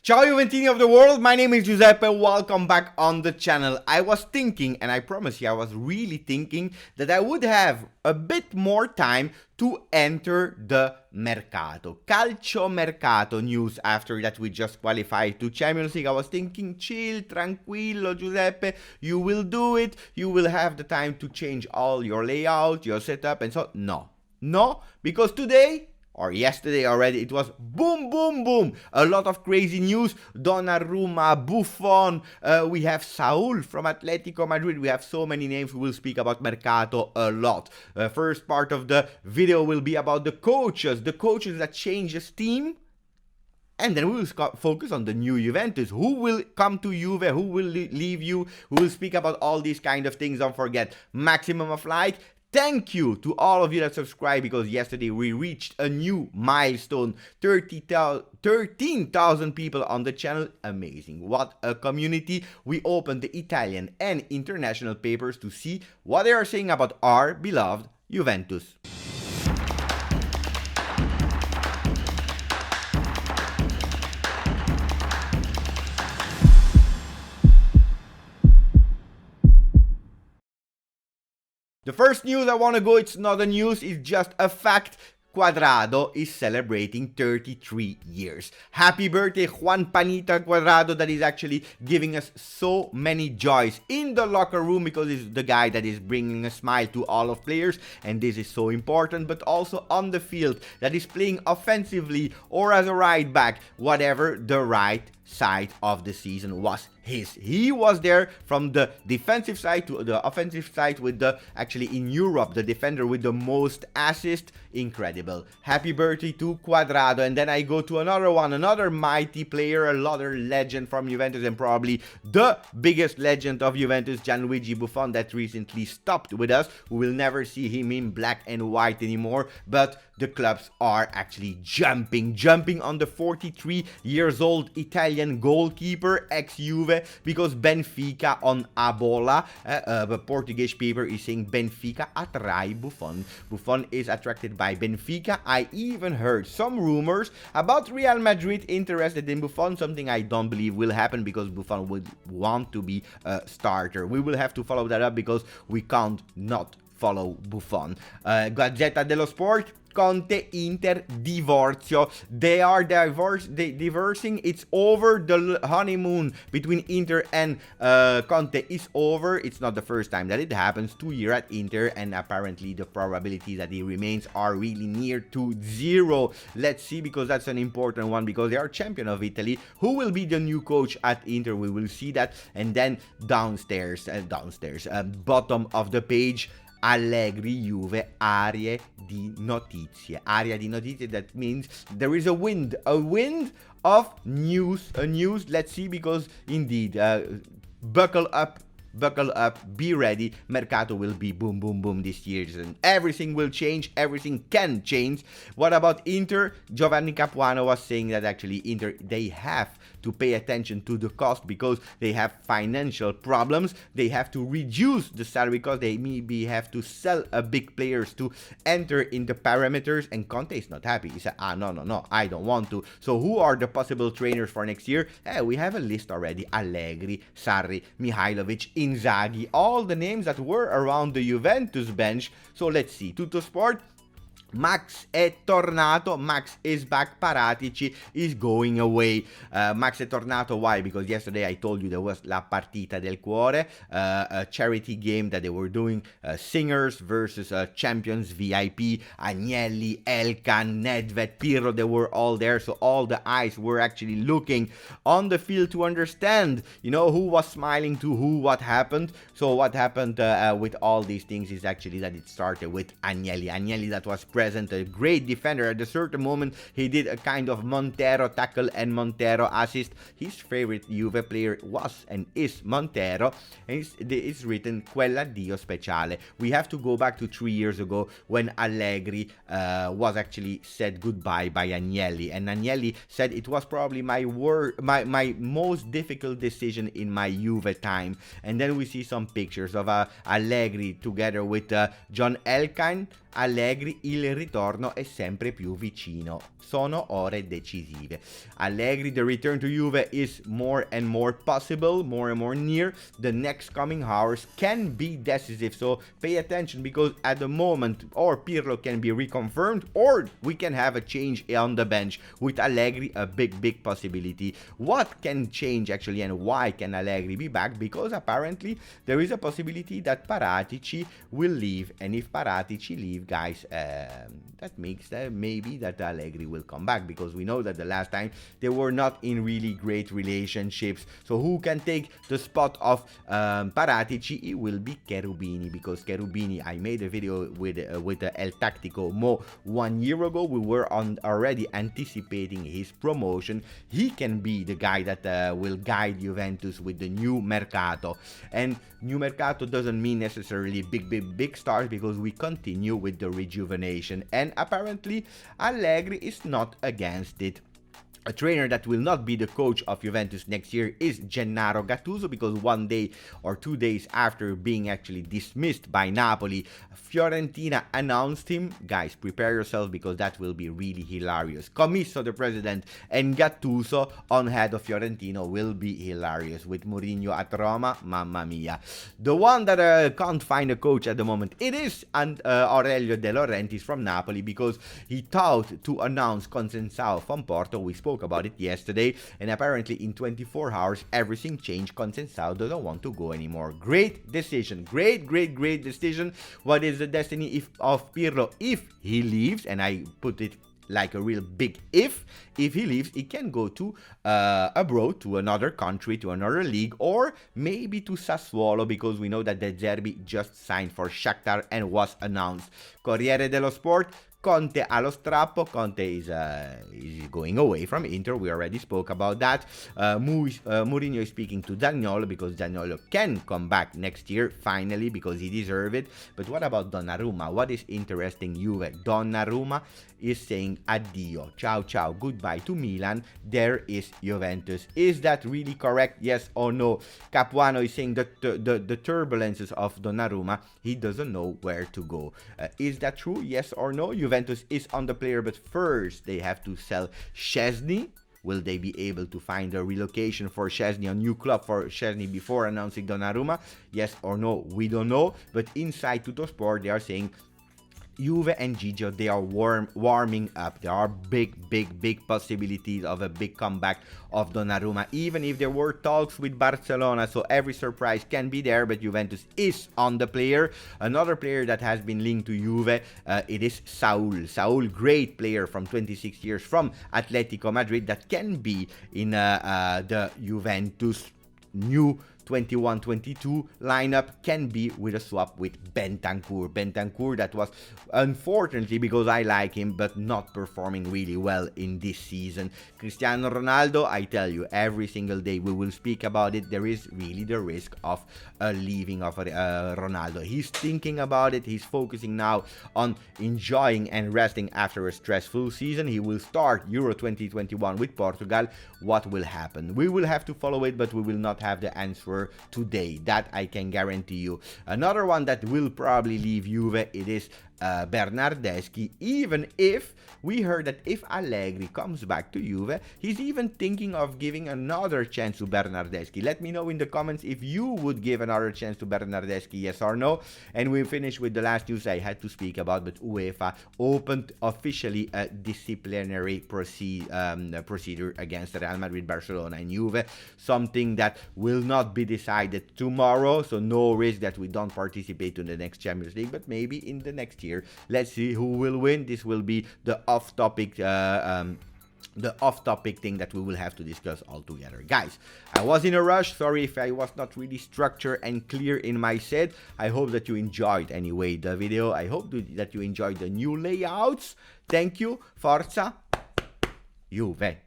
Ciao Giuventini of the world, my name is Giuseppe, welcome back on the channel. I was thinking, and I promise you I was really thinking, that I would have a bit more time to enter the Mercato. Calcio Mercato news after that we just qualified to Champions League. I was thinking, chill, tranquillo Giuseppe, you will do it, you will have the time to change all your layout, your setup, and so no, because today or yesterday already, it was boom, boom, boom. A lot of crazy news. Donnarumma, Buffon. We have Saul from Atletico Madrid. We have so many names. We will speak about Mercato a lot. First part of the video will be about the coaches that change his team. And then we will focus on the new Juventus. Who will come to Juve? Who will leave you? We will speak about all these kind of things. Don't forget, maximum of like. Thank you to all of you that subscribed, because yesterday we reached a new milestone, 13,000 people on the channel. Amazing. What a community. We opened the Italian and international papers to see what they are saying about our beloved Juventus. The first news I want to go, it's not a news, it's just a fact. Cuadrado is celebrating 33 years. Happy birthday, Juan Panita Cuadrado, that is actually giving us so many joys in the locker room, because he's the guy that is bringing a smile to all of players, and this is so important, but also on the field, that is playing offensively or as a right back, whatever the right side of the season was his. He was there from the defensive side to the offensive side, with the, actually in Europe, the defender with the most assists. Incredible. Happy birthday to Cuadrado. And then I go to another one, another mighty player, another legend from Juventus, and probably the biggest legend of Juventus, Gianluigi Buffon, that recently stopped with us. We will never see him in black and white anymore, but the clubs are actually jumping on the 43 years old Italian goalkeeper, ex-Juve, because Benfica on a bola, the Portuguese paper is saying Benfica atrai Buffon. Buffon is attracted by Benfica. I even heard some rumors about Real Madrid interested in Buffon, something I don't believe will happen, because Buffon would want to be a starter. We will have to follow that up, because we can't not follow Buffon. Gazzetta dello Sport, Conte, Inter, divorzio. They are divorcing. It's over. The honeymoon between Inter and Conte is over. It's not the first time that it happens. 2 years at Inter, and apparently the probability that he remains are really near to zero. Let's see, because that's an important one, because they are champion of Italy. Who will be the new coach at Inter? We will see that. And then downstairs, bottom of the page, Allegri, Juve, area di notizie. Area di notizie, that means there is a wind of news, let's see, because indeed, buckle up, be ready. Mercato will be boom, boom, boom this year, and everything will change, everything can change. What about Inter? Giovanni Capuano was saying that actually Inter, they have to pay attention to the cost, because they have financial problems. They have to reduce the salary, because they maybe have to sell a big players to enter in the parameters, and Conte is not happy. He said, no, I don't want to. So who are the possible trainers for next year? We have a list already. Allegri, Sarri, Mihailovic, Inzaghi, all the names that were around the Juventus bench. So let's see. Tutto Sport, Max è tornato. Max is back. Paratici is going away. Max è tornato. Why? Because yesterday I told you there was La Partita del Cuore, a charity game that they were doing, singers versus champions, VIP, Agnelli, Elkan, Nedved, Pirlo, they were all there. So all the eyes were actually looking on the field to understand, who was smiling to who, what happened. So what happened with all these things is actually that it started with Agnelli. Agnelli, that was present, a great defender. At a certain moment, he did a kind of Montero tackle and Montero assist. His favorite Juve player was and is Montero, and it's written Quella Dio Speciale. We have to go back to 3 years ago, when Allegri was actually said goodbye by Agnelli, and Agnelli said it was probably my most difficult decision in my Juve time. And then we see some pictures of Allegri together with John Elkann. Allegri il ritorno è sempre più vicino. Sono ore decisive. Allegri, the return to Juve is more and more possible, more and more near. The next coming hours can be decisive, so pay attention, because at the moment, or Pirlo can be reconfirmed, or we can have a change on the bench with Allegri, a big possibility. What can change actually, and why can Allegri be back? Because apparently there is a possibility that Paratici will leave, and if Paratici leave, guys, that makes maybe that Allegri will come back, because we know that the last time they were not in really great relationships. So who can take the spot of Paratici? It will be Cherubini, because Cherubini, I made a video with El Tactico Mo 1 year ago. We were already anticipating his promotion. He can be the guy that will guide Juventus with the new Mercato. And new Mercato doesn't mean necessarily big stars, because we continue with the rejuvenation, and apparently Allegri is not against it. A trainer that will not be the coach of Juventus next year is Gennaro Gattuso, because 1 day or 2 days after being actually dismissed by Napoli, Fiorentina announced him. Guys, prepare yourselves, because that will be really hilarious. Commisso, the president, and Gattuso on head of Fiorentina will be hilarious, with Mourinho at Roma. Mamma mia. The one that can't find a coach at the moment, it is Aurelio De Laurentiis from Napoli, because he thought to announce Conceição from Porto. We spoke about it yesterday, and apparently in 24 hours everything changed. Conceição doesn't want to go anymore. Great decision, great decision. What is the destiny of Pirlo if he leaves? And I put it like a real big if he leaves, he can go to abroad, to another country, to another league, or maybe to Sassuolo, because we know that De Zerbi just signed for Shakhtar and was announced. Corriere dello Sport, Conte allo strappo. Conte is going away from Inter. We already spoke about that. Mourinho is speaking to Zaniolo, because Zaniolo can come back next year, finally, because he deserves it. But what about Donnarumma? What is interesting, Juve? Donnarumma is saying addio, ciao, goodbye to Milan. There is Juventus. Is that really correct? Yes or no? Capuano is saying that the turbulences of Donnarumma, he doesn't know where to go. Is that true? Yes or no? Juventus is on the player, but first they have to sell Szczesny. Will they be able to find a relocation for Szczesny, a new club for Szczesny, before announcing Donnarumma? Yes or no? We don't know. But inside Tuttosport, they are saying Juve and Gigio, they are warming up. There are big possibilities of a big comeback of Donnarumma, even if there were talks with Barcelona, so every surprise can be there. But Juventus is on the player. Another player that has been linked to Juve, it is Saul. Saul, great player from 26 years from Atletico Madrid, that can be in the Juventus new 21-22 lineup, can be with a swap with Bentancur. Bentancur, that was, unfortunately, because I like him, but not performing really well in this season. Cristiano Ronaldo, I tell you, every single day we will speak about it. There is really the risk of a leaving of Ronaldo. He's thinking about it. He's focusing now on enjoying and resting after a stressful season. He will start Euro 2021 with Portugal. What will happen? We will have to follow it, but we will not have the answer today. That I can guarantee you. Another one that will probably leave Juve, it is Bernardeschi, even if we heard that if Allegri comes back to Juve, he's even thinking of giving another chance to Bernardeschi. Let me know in the comments if you would give another chance to Bernardeschi, yes or no. And we finish with the last news I had to speak about, but UEFA opened officially a disciplinary procedure against Real Madrid, Barcelona and Juve, something that will not be decided tomorrow, so no risk that we don't participate in the next Champions League, but maybe in the next year. Let's see who will win. This will be the off-topic thing that we will have to discuss all together. Guys, I was in a rush. Sorry if I was not really structured and clear in my set. I hope that you enjoyed anyway the video. I hope that you enjoyed the new layouts. Thank you. Forza Juve.